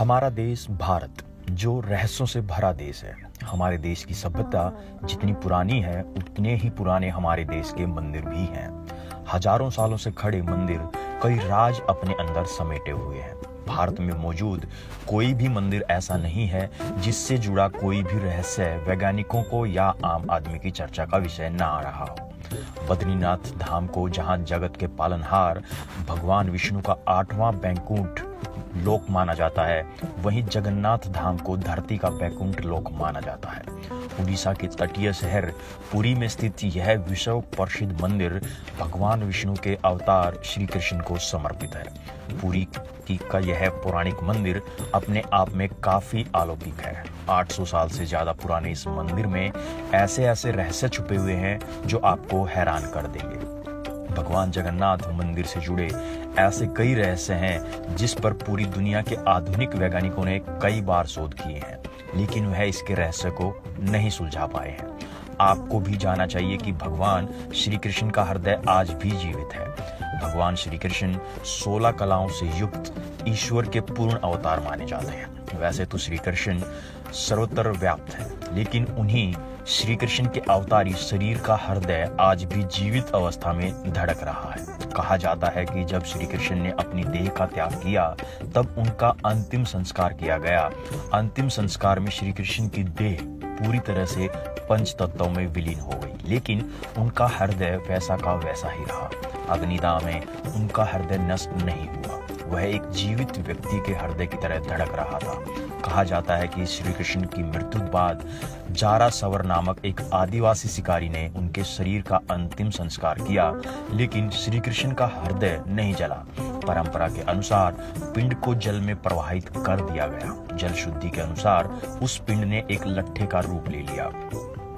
हमारा देश भारत जो रहस्यों से भरा देश है। हमारे देश की सभ्यता जितनी पुरानी है उतने ही पुराने हमारे देश के मंदिर भी हैं। हजारों सालों से खड़े मंदिर कई राज अपने अंदर समेटे हुए हैं। भारत में मौजूद कोई भी मंदिर ऐसा नहीं है जिससे जुड़ा कोई भी रहस्य वैज्ञानिकों को या आम आदमी की चर्चा का विषय न आ रहा हो। बद्रीनाथ धाम को जहां जगत के पालनहार भगवान विष्णु का 8वां बैकुंठ लोक माना जाता है, वहीं जगन्नाथ धाम को धरती का बैकुंठ लोक माना जाता है। उड़ीसा के तटीय शहर पुरी में स्थित यह विश्व प्रसिद्ध मंदिर भगवान विष्णु के अवतार श्री कृष्ण को समर्पित है। पुरी का यह पौराणिक मंदिर अपने आप में काफी अलौकिक है। 800 साल से ज्यादा पुराने इस मंदिर में ऐसे ऐसे रहस्य छुपे हुए हैं जो आपको हैरान कर देंगे। भगवान जगन्नाथ मंदिर से जुड़े ऐसे कई रहस्य हैं जिस पर पूरी दुनिया के आधुनिक वैज्ञानिकों ने कई बार शोध किए हैं, लेकिन वह इसके रहस्य को नहीं सुलझा पाए हैं। आपको भी जानना चाहिए कि भगवान श्री कृष्ण का हृदय आज भी जीवित है। भगवान श्री कृष्ण 16 कलाओं से युक्त ईश्वर के पूर्ण अवतार माने जाते हैं। वैसे तो श्री कृष्ण सर्वत्र व्याप्त है, लेकिन उन्हीं श्री कृष्ण के अवतारी शरीर का हृदय आज भी जीवित अवस्था में धड़क रहा है। कहा जाता है कि जब श्री कृष्ण ने अपनी देह का त्याग किया तब उनका अंतिम संस्कार किया गया। अंतिम संस्कार में श्री कृष्ण की देह पूरी तरह से पंच तत्वों में विलीन हो गई, लेकिन उनका हृदय वैसा का वैसा ही रहा। अग्निदाह में उनका हृदय नष्ट नहीं हुआ, वह एक जीवित व्यक्ति के हृदय की तरह धड़क रहा था। कहा जाता है कि श्री कृष्ण की मृत्यु बाद जारासवर नामक एक आदिवासी शिकारी ने उनके शरीर का अंतिम संस्कार किया, लेकिन श्री कृष्ण का हृदय नहीं जला। परंपरा के अनुसार पिंड को जल में प्रवाहित कर दिया गया। जल शुद्धि के अनुसार उस पिंड ने एक लट्ठे का रूप ले लिया।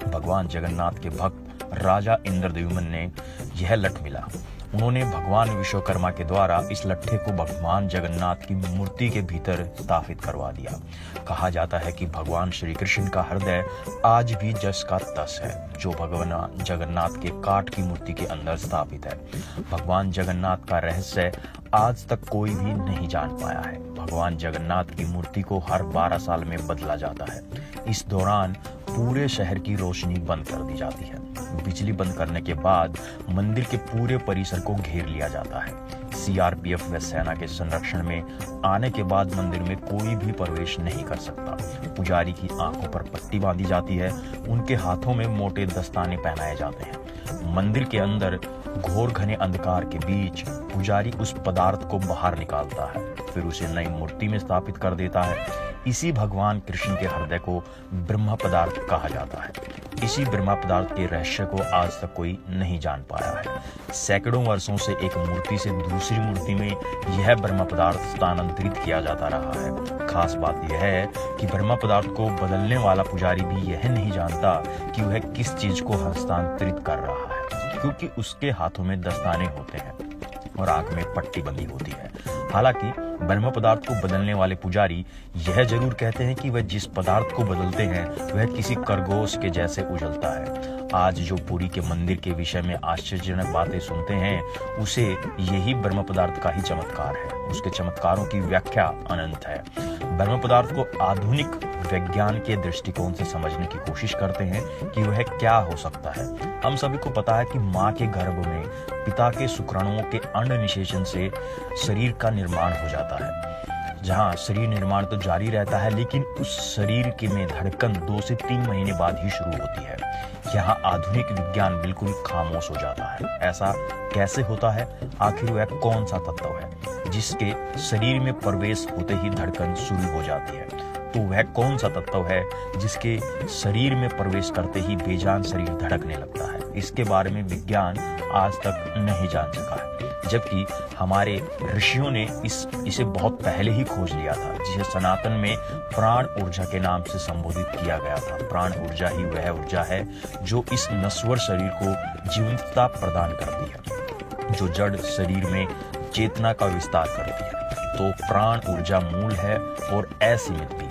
भगवान जगन्नाथ के भक्त राजा इंद्रद्युम्न ने यह लठ मिला। उन्होंने भगवान विश्वकर्मा के द्वारा इस लट्ठे को भगवान जगन्नाथ की मूर्ति के भीतर स्थापित करवा दिया। कहा जाता है कि भगवान श्री कृष्ण का हृदय आज भी जस का तस है, जो भगवान जगन्नाथ के काठ की मूर्ति के अंदर स्थापित है। भगवान जगन्नाथ का रहस्य आज तक कोई भी नहीं जान पाया है। भगवान जगन्नाथ की मूर्ति को हर 12 साल में बदला जाता है। इस दौरान पूरे शहर की रोशनी बंद कर दी जाती है। बिजली बंद करने के बाद मंदिर के पूरे परिसर को घेर लिया जाता है। सीआरपीएफ व सेना के संरक्षण में आने के बाद मंदिर में कोई भी प्रवेश नहीं कर सकता। पुजारी की आंखों पर पट्टी बांधी जाती है, उनके हाथों में मोटे दस्ताने पहनाए जाते हैं। मंदिर के अंदर घोर घने अंधकार के बीच पुजारी उस पदार्थ को बाहर निकालता है, फिर उसे नई मूर्ति में स्थापित कर देता है। इसी भगवान कृष्ण के हृदय को ब्रह्म पदार्थ कहा जाता है। इसी ब्रह्म पदार्थ के रहस्य को आज तक कोई नहीं जान पाया है। सैकड़ों वर्षों से एक मूर्ति से दूसरी मूर्ति में यह ब्रह्म पदार्थ स्थानांतरित किया जाता रहा है। खास बात यह है कि ब्रह्म पदार्थ को बदलने वाला पुजारी भी यह नहीं जानता कि वह किस चीज को हस्तांतरित कर रहा है, क्योंकि उसके हाथों में दस्ताने होते हैं और आंख में पट्टी बंधी होती है। हालांकि ब्रह्म पदार्थ को बदलने वाले पुजारी यह जरूर कहते हैं कि वह जिस पदार्थ को बदलते हैं वह किसी खरगोश के जैसे उजलता है। आज जो पुरी के मंदिर के विषय में आश्चर्यजनक बातें सुनते हैं, उसे यही ब्रह्म पदार्थ का ही चमत्कार है। उसके चमत्कारों की व्याख्या अनंत है। ब्रह्म पदार्थ को आधुनिक विज्ञान के दृष्टिकोण से समझने की कोशिश करते हैं कि वह क्या हो सकता है। हम सभी को पता है कि माँ के गर्भ में पिता के शुक्राणुओं के अंड निषेचन से शरीर का निर्माण हो जाता है। जहाँ शरीर निर्माण तो जारी रहता है, लेकिन उस शरीर के में धड़कन 2 से 3 महीने बाद ही शुरू होती है। यहाँ आधुनिक विज्ञान बिल्कुल खामोश हो जाता है। ऐसा कैसे होता है? आखिर वह कौन सा तत्व है जिसके शरीर में प्रवेश होते ही धड़कन शुरू हो जाती है? तो वह कौन सा तत्व है जिसके शरीर में प्रवेश करते ही बेजान शरीर धड़कने लगता है? इसके बारे में विज्ञान आज तक नहीं जान सका है, जबकि हमारे ऋषियों ने इसे बहुत पहले ही खोज लिया था, जिसे सनातन में प्राण ऊर्जा के नाम से संबोधित किया गया था। प्राण ऊर्जा ही वह ऊर्जा है जो इस नश्वर शरीर को जीवंतता प्रदान करती है, जो जड़ शरीर में चेतना का विस्तार करती है। तो प्राण ऊर्जा मूल है और असीमित भी।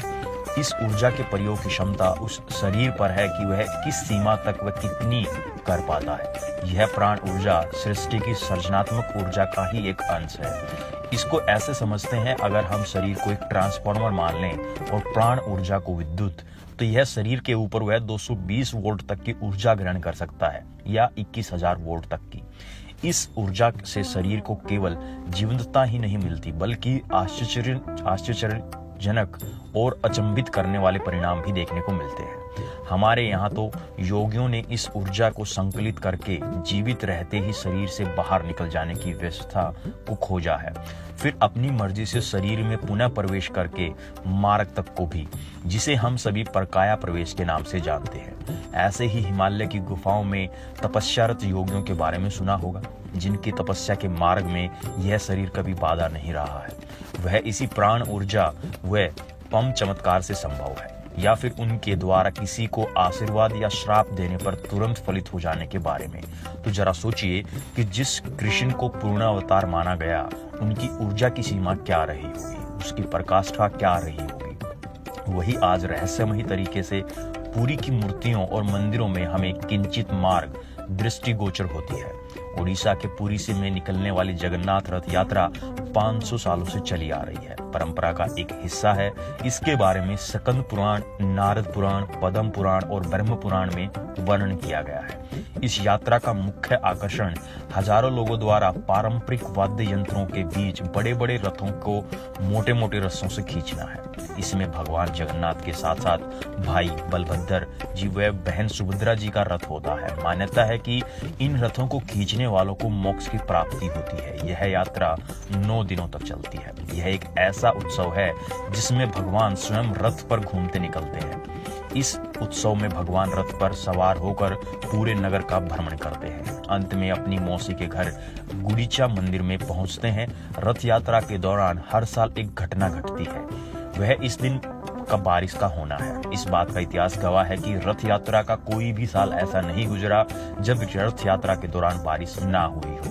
इस ऊर्जा के प्रयोग की क्षमता उस शरीर पर है कि वह किस सीमा तक वह कितनी कर पाता है। यह प्राण ऊर्जा सृष्टि की सृजनात्मक ऊर्जा का ही एक अंश है। इसको ऐसे समझते हैं, अगर हम शरीर को एक ट्रांसफार्मर मान लें और प्राण ऊर्जा को विद्युत, तो यह शरीर के ऊपर वह 220 वोल्ट तक की ऊर्जा ग्रहण कर सकता है या 21,000 वोल्ट तक की। इस ऊर्जा से शरीर को केवल जीवंतता ही नहीं मिलती, बल्कि आश्चर्यजनक और अचंभित करने वाले परिणाम भी देखने को मिलते हैं। हमारे यहाँ तो योगियों ने इस ऊर्जा को संकलित करके जीवित रहते ही शरीर से बाहर निकल जाने की व्यवस्था को खोजा है, फिर अपनी मर्जी से शरीर में पुनः प्रवेश करके मार्ग तक को भी, जिसे हम सभी परकाया प्रवेश के नाम से जानते हैं। ऐसे ही हिमालय की गुफाओं में तपस्यारत योगियों के बारे में सुना होगा, जिनकी तपस्या के मार्ग में यह शरीर कभी बाधा नहीं रहा है। वह इसी प्राण ऊर्जा व पम चमत्कार से संभव है, या फिर उनके द्वारा किसी को आशीर्वाद या श्राप देने पर तुरंत फलित हो जाने के बारे में। तो जरा सोचिए कि जिस कृष्ण को पूर्ण अवतार माना गया, उनकी ऊर्जा की सीमा क्या रही होगी, उसकी प्रकाष्ठा क्या रही होगी। वही आज रहस्यमयी तरीके से पुरी की मूर्तियों और मंदिरों में हमें किंचित मार्ग दृष्टिगोचर होती है। उड़ीसा के पुरी से में निकलने वाली जगन्नाथ रथ यात्रा 500 सालों से चली आ रही है, परंपरा का एक हिस्सा है। इसके बारे में स्कंद पुराण, नारद पुराण, पद्म पुराण और ब्रह्म पुराण में वर्णन किया गया है। इस यात्रा का मुख्य आकर्षण हजारों लोगों द्वारा पारंपरिक वाद्य यंत्रों के बीच बड़े बड़े रथों को मोटे मोटे रस्सों से खींचना है। इसमें भगवान जगन्नाथ के साथ साथ भाई बलभद्र जी व बहन सुभद्रा जी का रथ होता है। मान्यता है कि इन रथों को खींचने वालों को मोक्ष की प्राप्ति होती है। यह यात्रा 9 दिनों तक चलती है। यह एक ऐसा उत्सव है जिसमें भगवान स्वयं रथ पर घूमते निकलते हैं। इस उत्सव में भगवान रथ पर सवार होकर पूरे नगर का भ्रमण करते हैं। अंत में अपनी मौसी के घर गुड़ीचा मंदिर में पहुंचते हैं। रथ यात्रा के दौरान हर साल एक घटना घटती है, वह इस दिन का बारिश का होना है। इस बात का इतिहास गवाह है कि रथ यात्रा का कोई भी साल ऐसा नहीं गुजरा जब रथ यात्रा के दौरान बारिश ना हुई हो।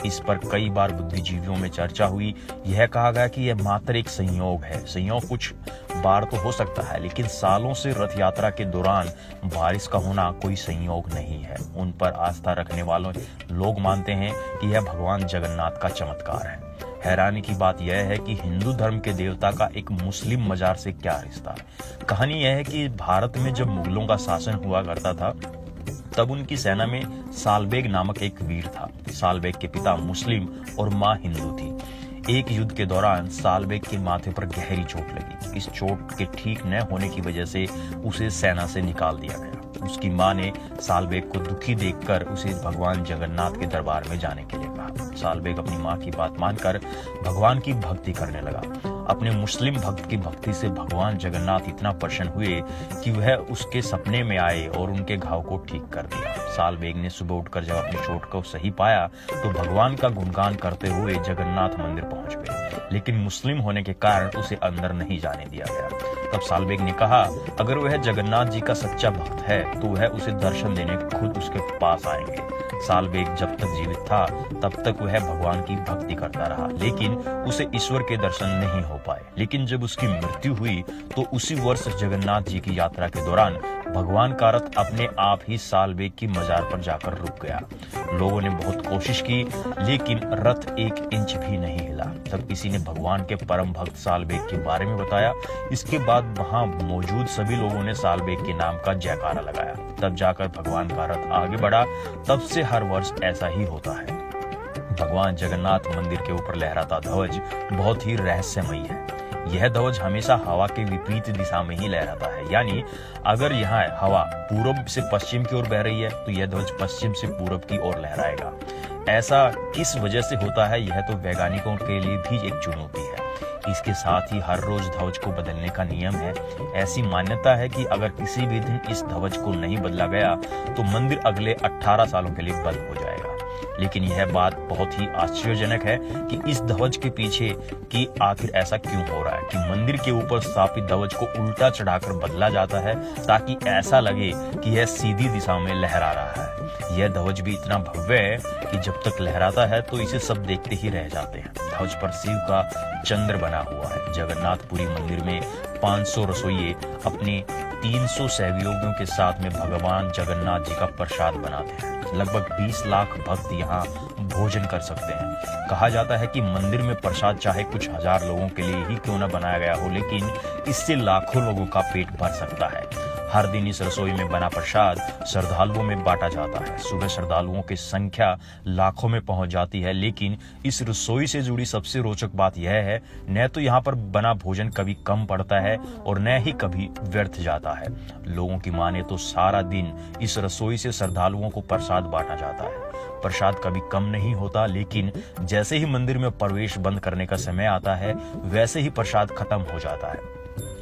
इस पर कई बार बुद्धिजीवियों में चर्चा हुई। यह कहा गया कि यह मात्र एक संयोग है। संयोग कुछ बार तो हो सकता है, लेकिन सालों से रथ यात्रा के दौरान बारिश का होना कोई संयोग नहीं है। उन पर आस्था रखने वालों लोग मानते हैं कि यह भगवान जगन्नाथ का चमत्कार है। हैरानी की बात यह है कि हिंदू धर्म के देवता का एक मुस्लिम मजार से क्या रिश्ता। कहानी यह है कि भारत में जब मुगलों का शासन हुआ करता था, तब उनकी सेना में सालबेग नामक एक वीर था। सालबेग के पिता मुस्लिम और माँ हिंदू थी। एक युद्ध के दौरान सालबेग के माथे पर गहरी चोट लगी। इस चोट के ठीक न होने की वजह से उसे सेना से निकाल दिया गया। उसकी माँ ने सालबेग को दुखी देखकर उसे भगवान जगन्नाथ के दरबार में जाने के लिए कहा। सालबेग अपनी माँ की बात मानकर भगवान की भक्ति करने लगा। अपने मुस्लिम भक्त की भक्ति से भगवान जगन्नाथ इतना प्रसन्न हुए कि वह उसके सपने में आए और उनके घाव को ठीक कर दिया। सालबेग ने सुबह उठकर जब अपनी चोट को सही पाया तो भगवान का गुणगान करते हुए जगन्नाथ मंदिर पहुंच गए, लेकिन मुस्लिम होने के कारण उसे अंदर नहीं जाने दिया गया। तब सालबेग ने कहा, अगर वह जगन्नाथ जी का सच्चा भक्त है तो वह उसे दर्शन देने खुद उसके पास आएंगे। सालबेग जब तक जीवित था तब तक वह भगवान की भक्ति करता रहा, लेकिन उसे ईश्वर के दर्शन नहीं हो पाए। लेकिन जब उसकी मृत्यु हुई तो उसी वर्ष जगन्नाथ जी की यात्रा के दौरान भगवान का रथ अपने आप ही सालबेग की मजार पर जाकर रुक गया। लोगों ने बहुत कोशिश की, लेकिन रथ 1 इंच भी नहीं हिला। तब किसी ने भगवान के परम भक्त सालबेग के बारे में बताया। इसके बाद वहां मौजूद सभी लोगों ने सालबेग के नाम का जयकारा लगाया। तब जाकर भगवान का रथ आगे बढ़ा। तब से हर वर्ष ऐसा ही होता है। भगवान जगन्नाथ मंदिर के ऊपर लहराता ध्वज बहुत ही रहस्यमयी है। यह ध्वज हमेशा हवा के विपरीत दिशा में ही लहराता है, यानी अगर यहाँ हवा पूर्व से पश्चिम की ओर बह रही है तो यह ध्वज पश्चिम से पूर्व की ओर लहराएगा। ऐसा किस वजह से होता है, यह तो वैज्ञानिकों के लिए भी एक चुनौती है। इसके साथ ही हर रोज ध्वज को बदलने का नियम है। ऐसी मान्यता है कि अगर किसी भी दिन इस ध्वज को नहीं बदला गया तो मंदिर अगले 18 सालों के लिए बंद हो जाएगा। लेकिन यह बात बहुत ही आश्चर्यजनक है कि इस ध्वज के पीछे कि आखिर ऐसा क्यों हो रहा है कि मंदिर के ऊपर स्थापित ध्वज को उल्टा चढ़ाकर बदला जाता है, ताकि ऐसा लगे कि यह सीधी दिशा में लहरा रहा है। यह ध्वज भी इतना भव्य है कि जब तक लहराता है तो इसे सब देखते ही रह जाते हैं। ध्वज पर शिव का चंद्र बना हुआ है। जगन्नाथपुरी मंदिर में 500 रसोइये अपने 300 सहयोगियों के साथ में भगवान जगन्नाथ जी का प्रसाद बनाते हैं। लगभग 20 लाख भक्त यहाँ भोजन कर सकते हैं। कहा जाता है कि मंदिर में प्रसाद चाहे कुछ हजार लोगों के लिए ही क्यों न बनाया गया हो, लेकिन इससे लाखों लोगों का पेट भर सकता है। हर दिन इस रसोई में बना प्रसाद श्रद्धालुओं में बांटा जाता है। सुबह श्रद्धालुओं की संख्या लाखों में पहुंच जाती है, लेकिन इस रसोई से जुड़ी सबसे रोचक बात यह है, न तो यहाँ पर बना भोजन कभी कम पड़ता है और न ही कभी व्यर्थ जाता है। लोगों की माने तो सारा दिन इस रसोई से श्रद्धालुओं को प्रसाद बांटा जाता है। प्रसाद कभी कम नहीं होता, लेकिन जैसे ही मंदिर में प्रवेश बंद करने का समय आता है, वैसे ही प्रसाद खत्म हो जाता है।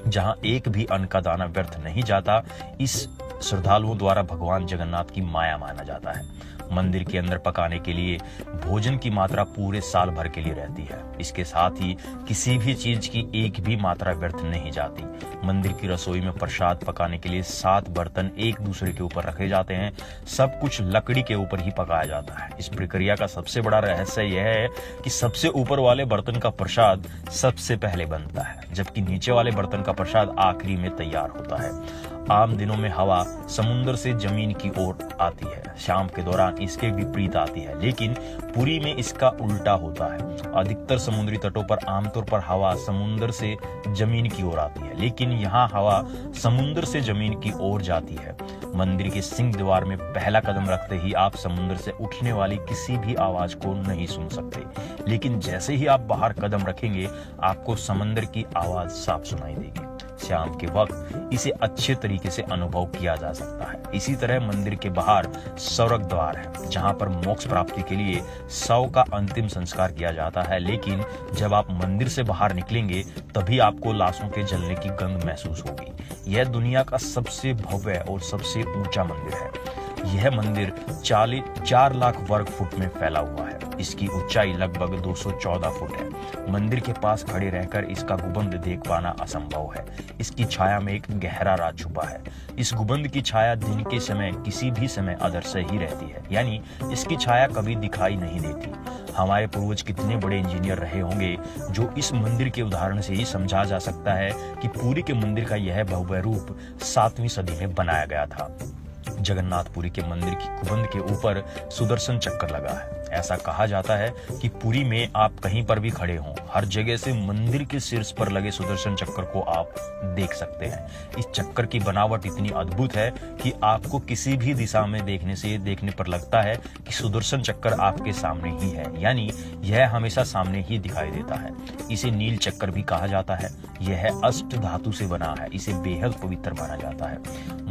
जहां एक भी अन्न का दाना व्यर्थ नहीं जाता, इस श्रद्धालुओं द्वारा भगवान जगन्नाथ की माया माना जाता है। मंदिर के अंदर पकाने के लिए भोजन की मात्रा पूरे साल भर के लिए रहती है। इसके साथ ही किसी भी चीज की एक भी मात्रा व्यर्थ नहीं जाती। मंदिर की रसोई में प्रसाद पकाने के लिए 7 बर्तन एक दूसरे के ऊपर रखे जाते हैं। सब कुछ लकड़ी के ऊपर ही पकाया जाता है। इस प्रक्रिया का सबसे बड़ा रहस्य यह है कि सबसे ऊपर वाले बर्तन का प्रसाद सबसे पहले बनता है, जबकि नीचे वाले बर्तन का प्रसाद आखिरी में तैयार होता है। आम दिनों में हवा समुद्र से जमीन की ओर आती है, शाम के दौरान इसके विपरीत आती है, लेकिन पुरी में इसका उल्टा होता है। अधिकतर समुद्री तटों पर आमतौर पर हवा समुद्र से जमीन की ओर आती है, लेकिन यहाँ हवा समुद्र से जमीन की ओर जाती है। मंदिर के सिंह द्वार में पहला कदम रखते ही आप समुद्र से उठने वाली किसी भी आवाज को नहीं सुन सकते, लेकिन जैसे ही आप बाहर कदम रखेंगे, आपको समंदर की आवाज साफ सुनाई देगी। शाम के वक्त इसे अच्छे तरीके से अनुभव किया जा सकता है। इसी तरह मंदिर के बाहर स्वर्ग द्वार है, जहां पर मोक्ष प्राप्ति के लिए शव का अंतिम संस्कार किया जाता है, लेकिन जब आप मंदिर से बाहर निकलेंगे तभी आपको लाशों के जलने की गंध महसूस होगी। यह दुनिया का सबसे भव्य और सबसे ऊंचा मंदिर है। यह मंदिर 4 लाख वर्ग फुट में फैला हुआ है। इसकी ऊंचाई लगभग 214 फुट है। मंदिर के पास खड़े रहकर इसका गुंबद देख पाना असंभव है। इसकी छाया में एक गहरा राज छुपा है। इस गुंबद की छाया दिन के समय किसी भी समय अदृश्य ही रहती है, यानी इसकी छाया कभी दिखाई नहीं देती। हमारे पूर्वज कितने बड़े इंजीनियर रहे होंगे, जो इस मंदिर के उदाहरण से ही समझा जा सकता है कि पुरी के मंदिर का यह भव्य रूप 7वीं सदी में बनाया गया था। जगन्नाथपुरी के मंदिर की गुंबद के ऊपर सुदर्शन चक्र लगा है। ऐसा कहा जाता है कि पुरी में आप कहीं पर भी खड़े हों, हर जगह से मंदिर के शीर्ष पर लगे सुदर्शन चक्र को आप देख सकते हैं। इस चक्कर की बनावट इतनी अद्भुत है कि आपको किसी भी दिशा में देखने पर लगता है कि सुदर्शन चक्र आपके सामने ही है, यानी यह हमेशा सामने ही दिखाई देता है। इसे नील चक्र भी कहा जाता है। यह अष्ट धातु से बना है। इसे बेहद पवित्र माना जाता है।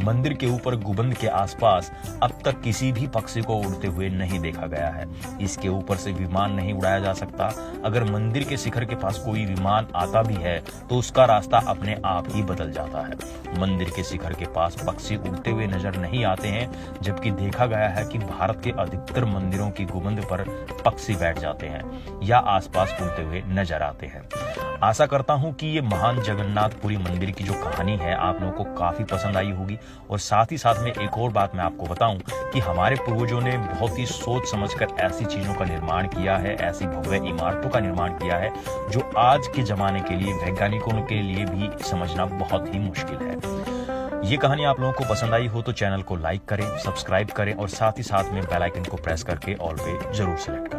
मंदिर के ऊपर गुंबद के आसपास अब तक किसी भी पक्षी को उड़ते हुए नहीं देखा गया है। इसके ऊपर से विमान नहीं उड़ाया जा सकता। अगर मंदिर के शिखर के पास कोई विमान आता भी है तो उसका रास्ता अपने आप ही बदल जाता है। मंदिर के शिखर के पास पक्षी उड़ते हुए नजर नहीं आते हैं, जबकि देखा गया है कि भारत के अधिकतर मंदिरों की गुंबद पर पक्षी बैठ जाते हैं या आसपास उड़ते हुए नजर आते हैं। आशा करता हूं कि ये महान जगन्नाथपुरी मंदिर की जो कहानी है आप लोगों को काफी पसंद आई होगी। और साथ ही साथ में एक और बात मैं आपको बताऊं कि हमारे पूर्वजों ने बहुत ही सोच समझकर ऐसी चीजों का निर्माण किया है, ऐसी भव्य इमारतों का निर्माण किया है जो आज के जमाने के लिए वैज्ञानिकों के लिए भी समझना बहुत ही मुश्किल है। ये कहानी आप लोगों को पसंद आई हो तो चैनल को लाइक करें, सब्सक्राइब करें और साथ ही साथ में बेल आइकन को प्रेस करके ऑल पे जरूर सिलेक्ट करें।